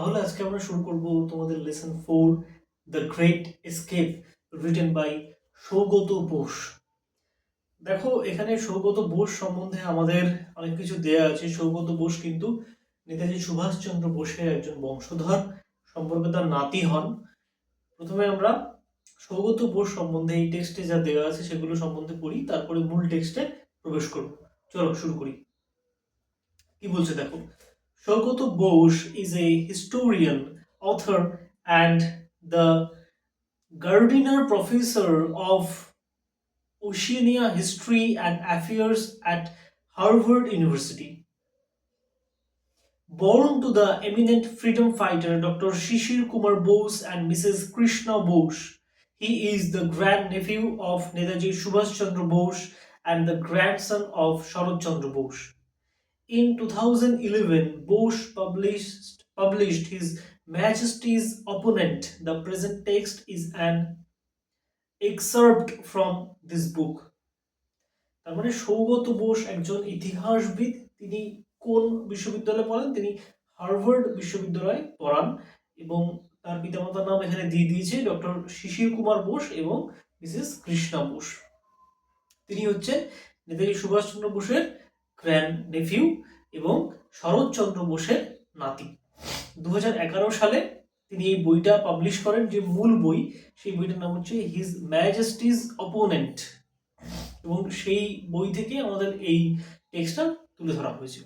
তাহলে আজকে আমরা শুরু করব তোমাদের lesson 4 the great escape written by Sougata Bose. দেখো এখানে সৌগত বোস সম্বন্ধে আমাদের অনেক কিছু দেয়া আছে। সৌগত বোস কিন্তু নেতাজি সুভাষচন্দ্র বোসের একজন বংশধর, সম্পর্কে তার নাতি হন। প্রথমে আমরা সৌগত বোস সম্বন্ধে এই টেক্সটে যা দেওয়া আছে সেগুলো সম্বন্ধে পড়ি, তারপরে মূল টেক্সটে প্রবেশ করব। চলো শুরু করি। কি বলছে দেখো, Saugata Bose is a historian, author and the Gardiner Professor of Oceania History and Affairs at Harvard University. Born to the eminent freedom fighter Dr. Shishir Kumar Bose and Mrs. Krishna Bose, he is the grandnephew of Netaji Subhash Chandra Bose and the grandson of Sharad Chandra Bose. In 2011, Bose published his Majesty's Opponent. The present text is an excerpt from this book. তার মানে সৌগত বোস একজন ইতিহাসবিদ। তিনি কোন বিশ্ববিদ্যালয়ে পড়েন? তিনি Harvard বিশ্ববিদ্যালয়ে পড়ান এবং তার পিতামাতার নাম এখানে দিয়ে দিয়েছে ডক্টর শিশির কুমার বোস এবং মিসেস কৃষ্ণা বোস। তিনি হচ্ছেন নেতাজি সুভাষচন্দ্র বোসের গ্র্যান্ড নেফিউ এবং শরৎচন্দ্র বোসের নাতি। 2011 সালে তিনি এই বইটা পাবলিশ করেন, যে মূল বই, সেই বইটার নাম হচ্ছে হিজ ম্যাজেস্টিজ অপোনেন্ট, এবং সেই বই থেকে আমাদের এই টেক্সটটা তুলে ধরা হয়েছে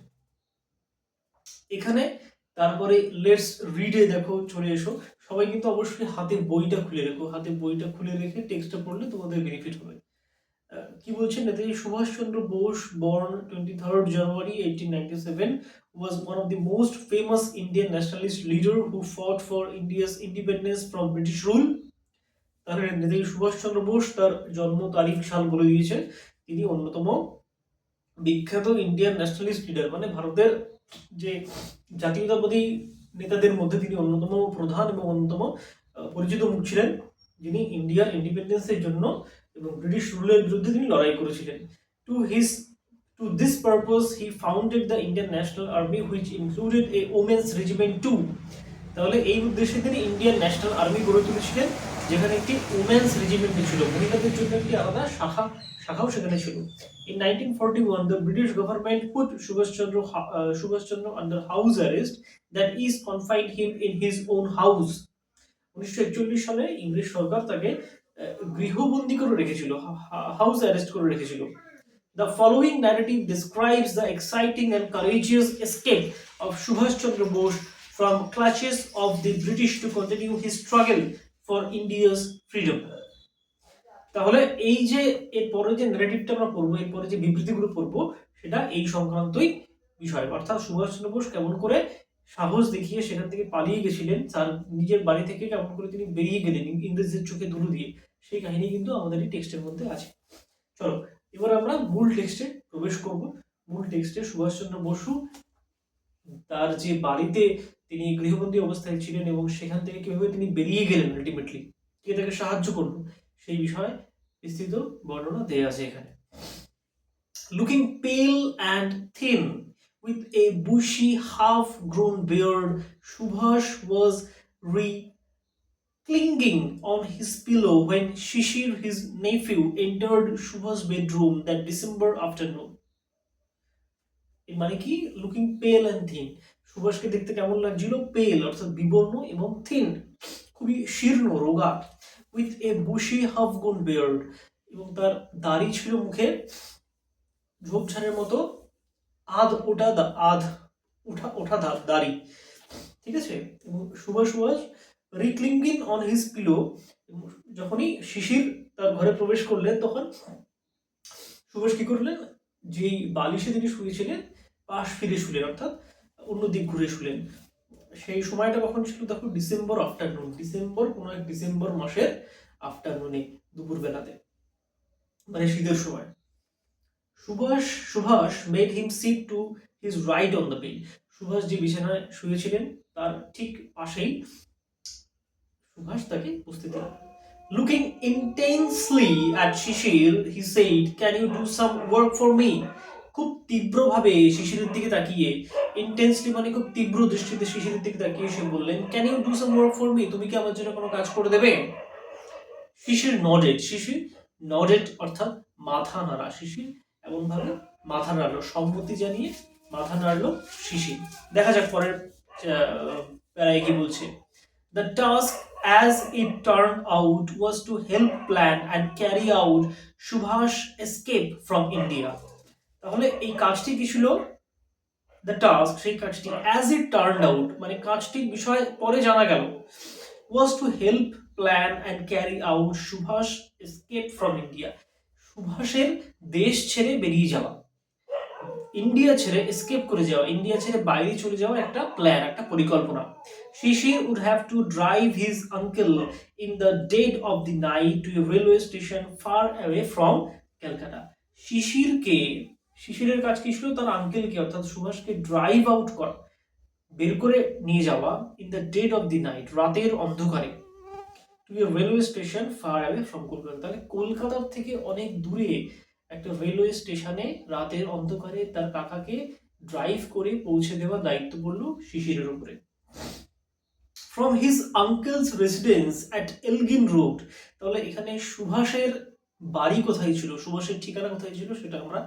এখানে। তারপরে লেটস রিডে দেখো চলে এসো। সবাই কিন্তু অবশ্যই হাতে বইটা খুলে রেখো, হাতে বইটা খুলে রেখে টেক্সটটা পড়লে তোমাদের বেনিফিট হবে। কি বলছেন, Netaji Subhash Chandra Bose, born 23rd January 1897, was one of the most famous Indian nationalist leader who fought for India's independence from British rule. তাহলে নেতাজি সুভাষচন্দ্র বোস তার জন্ম তারিখ সাল বলে দিয়েছে। তিনি অন্যতম বিখ্যাত ইন্ডিয়ান ন্যাশনালিস্ট লিডার, মানে ভারতের যে জাতীয়তাবাদী নেতাদের মধ্যে তিনি অন্যতম প্রধান এবং অন্যতম পরিচিত মুখ ছিলেন, যিনি ইন্ডিয়ার ইন্ডিপেন্ডেন্সের জন্য এবং ব্রিটিশ রুলের বিরুদ্ধে তিনি লড়াই করেছিলেন। To this purpose he founded the Indian National Army, which included a women's regiment too. তাহলে এই উদ্দেশ্যে তিনি ইন্ডিয়ান ন্যাশনাল আর্মি গড়ে তুলেছিলেন, যেখানে একটি উমেন্স রেজিমেন্ট ছিল, মহিলাদের জন্য একটি আলাদা শাখাও সেখানে ছিল। In 1941, the British government put Subhash Chandra under house arrest, that is, confined him in his own house. 1941 সালে ইংরেজ সরকার তাকে গৃহবন্দী করে রেখেছিল, হাউস অ্যারেস্ট করে রেখেছিল। The following narrative describes the exciting and courageous escape of Subhash Chandra Bose from clutches of the British to continue his struggle for India's freedom. তাহলে এই যে এরপরে যে ন্যারেটিভটা আমরা পড়বো, এরপরে যে বিবৃতিগুলো পড়বো, সেটা এই সংক্রান্তই বিষয়। অর্থাৎ সুভাষচন্দ্র বোস কেমন করে সাহস দেখিয়ে সেখান থেকে পালিয়ে গেছিলেন, তার নিজের বাড়ি থেকে কেমন করে তিনি বেরিয়ে গেলেন ইংরেজদের চোখে ধুলো দিয়ে, সেই কাহিনী কিন্তু আমাদের এই টেক্সটের মধ্যে আছে। চলো এবার আমরা মূল টেক্সটে প্রবেশ করব। মূল টেক্সটে সুভাষচন্দ্র বসু তার যে বাড়িতে তিনি গৃহবন্দী অবস্থায় ছিলেন এবং সেখান থেকে কিভাবে তিনি বেরিয়ে গেলেন, আলটিমেটলি কে তাকে সাহায্য করলো, সেই বিষয়ে বিস্তৃত বর্ণনা দেয়া আছে এখানে। লুকিং পেল and thin with a bushy half-grown beard, Subhash was clinging on his pillow when Shishir, his nephew, entered Subhash's bedroom that December afternoon. এর মানে কি? লুকিং পেল অ্যান্ড থিন, সুভাষকে দেখতে কেমন লাগছিল? পেল অর্থাৎ বিবর্ণ, এবং থিন খুবই শীর্ণ রোগা। With a bushy half gone beard, এবং তার দাড়ি ছিল মুখে ঝোপঝাড়ের মতো আধ ওঠা দাড়ি, ঠিক আছে। এবং সুভাষ রিক্লিঙ্গিং অন হিজ পিলো, যখনই শিশির তার ঘরে প্রবেশ করলেন তখন সুভাষ কি করলেন, যেই বালিশে তিনি শুয়েছিলেন পাশ ফিরে শুলেন, অর্থাৎ অন্য দিক ঘুরে শুলেন। সেই সময়টা কখন ছিল দেখো, ডিসেম্বর আফটারনুন, কোনো এক ডিসেম্বর মাসের আফটারনুনে, দুপুর বেলাতে, মানে শীতের সময়। Subhash made him sit to his right on the bed, Subhash যে বিছানায় শুয়েছিলেন তার ঠিক পাশেই সুভাষ তাকে বসতে দিলেন। Looking intensely at Shishir, he said, "Can you do some work for me?" খুব তীব্রভাবে শিশিরের দিকে তাকিয়ে, ইন্টেন্সলি মানে খুব তীব্র দৃষ্টিতে শিশিরের দিকে তাকিয়ে সে বললেন, can you do some work for me, তুমি কি আমার জন্য কোনো কাজ করে দেবে? শিশির নডেড, শিশির নডেড অর্থাৎ মাথা নাড়া, শিশির এমন ভাবে মাথা নাড়লো, সম্মতি জানিয়ে মাথা নাড়লো শিশির। দেখা যাক পরের প্যারায় কি বলছে। The task, as it turned out, was to help plan and carry out Subhash escape from India. তাহলে এই কাজটি কি ছিল? The task, সেই কাজটি as it turned out মানে কাজটির বিষয় পরে জানা গেল, was to help plan and carry out Subhash escape from India. সুভাষের দেশ ছেড়ে বেরিয়ে যাওয়া, ইন্ডিয়া ছেড়ে এসকেপ করে যাওয়া, ইন্ডিয়া ছেড়ে বাইরে চলে যাওয়ার একটা প্ল্যান, একটা পরিকল্পনা। শিশির would have to drive his uncle in the dead of the night to a railway station far away from Calcutta. শিশিরের কাজ কি ছিল? তার আঙ্কেলকে অর্থাৎ সুভাষকে ড্রাইভ আউট করা, বের করে নিয়ে যাওয়া, in the dead of the night রাতের অন্ধকারে, to a railway station far away from Kolkata. তাহলে কলকাতার থেকে অনেক দূরে একটা রেলওয়ে স্টেশনে রাতের অন্ধকারে তার কাকাকে ড্রাইভ করে পৌঁছে দেওয়ার দায়িত্ব পড়লো শিশিরের উপরে। From his uncle's residence at Elgin road, তাহলে এখানে সুভাষের বাড়ি কোথায় ছিল, সুভাষের ঠিকানা কোথায় ছিল সেটা আমরা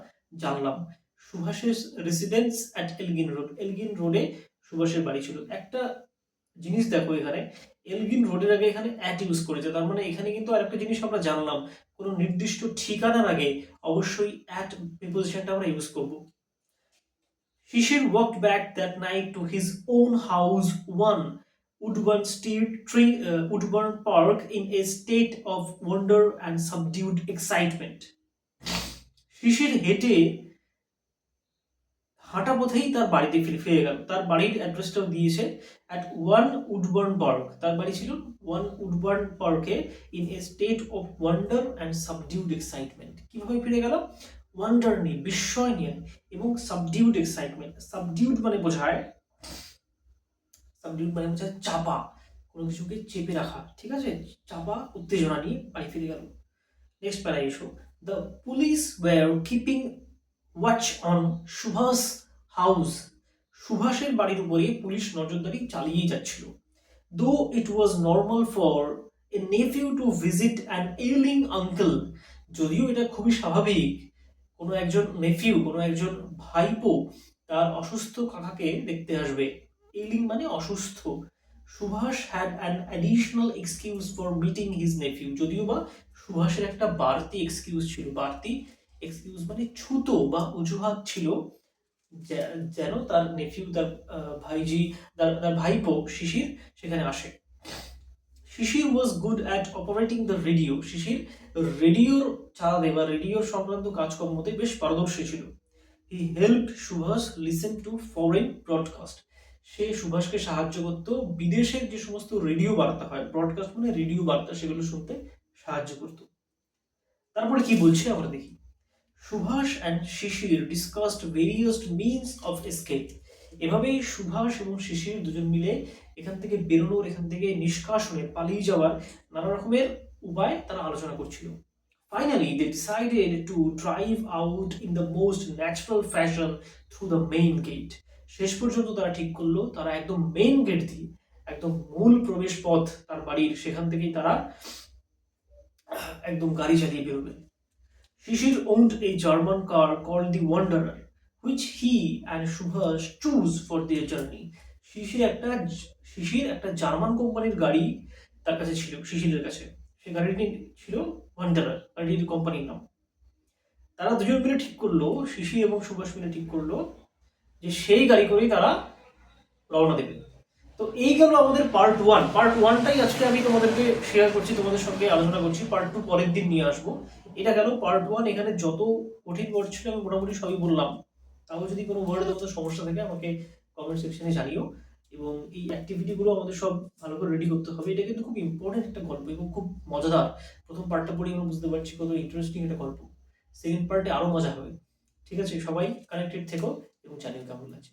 জানলাম। সুভাষের residence at Elgin road, Elgin রোডে সুভাষের বাড়ি ছিল। একটা জিনিস দেখো, এখানে এলগিন রোডের আগে এখানে অ্যাট ইউজ করেছে, তার মানে এখানে কিন্তু আরেকটা জিনিস আমরা জানলাম, কোনো নির্দিষ্ট ঠিকানার আগে অবশ্যই অ্যাট প্রিপোজিশনটা আমরা ইউজ করব। Sisir walked back that night to his own house one Woodburn Park in a state of wonder and subdued excitement. শিশির হাঁটা পথেই তার বাড়িতে ফিরে গেল। তার বাড়ির অ্যাড্রেসটাও দিয়েছে, অ্যাট ওয়ান উডবার্ন পার্ক, তার বাড়ি ছিল ওয়ান উডবার্ন পার্কে, in a state of wonder and subdued excitement. কিভাবে ফিরে গেল? ওয়ান্ডার নিয়ে, বিস্ময় নিয়ে, এবং সাবডিউড এক্সাইটমেন্ট। সাবডিউড মানে বোঝায় চাপা, কোনো কিছুকে চেপে রাখা, ঠিক আছে, চাপা উত্তেজনা নিয়ে বাড়ি ফিরে গেল। নেক্সট প্যারা এসো। The police were keeping watch on Subhas house, সুভাষের বাড়ির উপরে পুলিশ নজরদারি চালিয়েই যাচ্ছিল। Though it was normal for a nephew to visit an ailing uncle, যদিও এটা খুবই স্বাভাবিক কোনো একজন নেফিউ, কোনো একজন ভাইপো তার অসুস্থ কাকাকে দেখতে আসবে। এইলিং মানে অসুস্থ। Subhash had an additional excuse for meeting his nephew, যদিও বা সুভাষের একটা বাড়তি এক্সকিউজ ছিল, বাড়তি এক্সকিউজ মানে ছুতো বা অজুহাত ছিল, যেন তার নেফিউ, তার ভাইজি, তার ভাইপো শিশির সেখানে আসে। Sisir was good at operating the radio, Sisir রেডিওর চালাতে বা রেডিওর সংক্রান্ত কাজকর্মতে বেশ পারদর্শী ছিল। He helped Subhas listen to foreign broadcast, সে সুভাষকে সাহায্য করতো বিদেশের যে সমস্ত রেডিও বার্তা হয়, ব্রডকাস্ট মানে রেডিও বার্তা, সেগুলো শুনতে সাহায্য করতো। তারপরে কি বলছে আমরা দেখি। Subhash and Sisir discussed various means of escape, এভাবেই সুভাষ এবং শিশির দুজন মিলে এখান থেকে বেরোনোর, এখান থেকে নিষ্কাশনের, পালিয়ে যাওয়ার নানা রকমের উপায় তারা আলোচনা করছিল। Finally they decided to drive out in the most natural fashion through the main gate, শেষ পর্যন্ত তারা ঠিক করলো তারা একদম মেইন গেট দিয়ে, একদম মূল প্রবেশ পথ তার বাড়ির, সেখান থেকেই তারা একদম গাড়ি চালিয়ে বেরোবে। Shishir owned a German car called the Wanderer, which he and Subhash chose for their journey. শিশির একটা জার্মান কোম্পানির গাড়ি তার কাছে ছিল, শিশিরের কাছে। সেই গাড়িটি ছিল ওয়ান্ডারার, গাড়িটির কোম্পানির নাম। তারা দুজন মিলে ঠিক করলো, শিশির এবং সুভাষ মিলে ঠিক করলো যে সেই গাড়ি করেই তারা রওনা দেবে। তো এই গেল আমাদের পার্ট ওয়ান। পার্ট ওয়ানটাই আজকে আমি তোমাদেরকে শেয়ার করছি, তোমাদের সঙ্গে আলোচনা করছি। পার্ট টু পরের দিন নিয়ে আসবো। এটা গেল পার্ট ওয়ান। এখানে যত কঠিন ওয়ার্ড ছিল আমি মোটামুটি সবই বললাম। তাও যদি কোনো ওয়ার্ডে তোমাদের সমস্যা থাকে আমাকে কমেন্ট সেকশনে জানিও। এবং এই অ্যাক্টিভিটিগুলো আমাদের সব ভালো করে রেডি করতে হবে। এটা কিন্তু খুব ইম্পর্টেন্ট একটা গল্প এবং খুব মজাদার। প্রথম পার্টটা পড়ে আমরা বুঝতে পারছি কত ইন্টারেস্টিং একটা গল্প। সেকেন্ড পার্টে আরও মজা হবে। ঠিক আছে, সবাই কানেক্টেড থেকো এবং চ্যানেল কেমন লাগছে।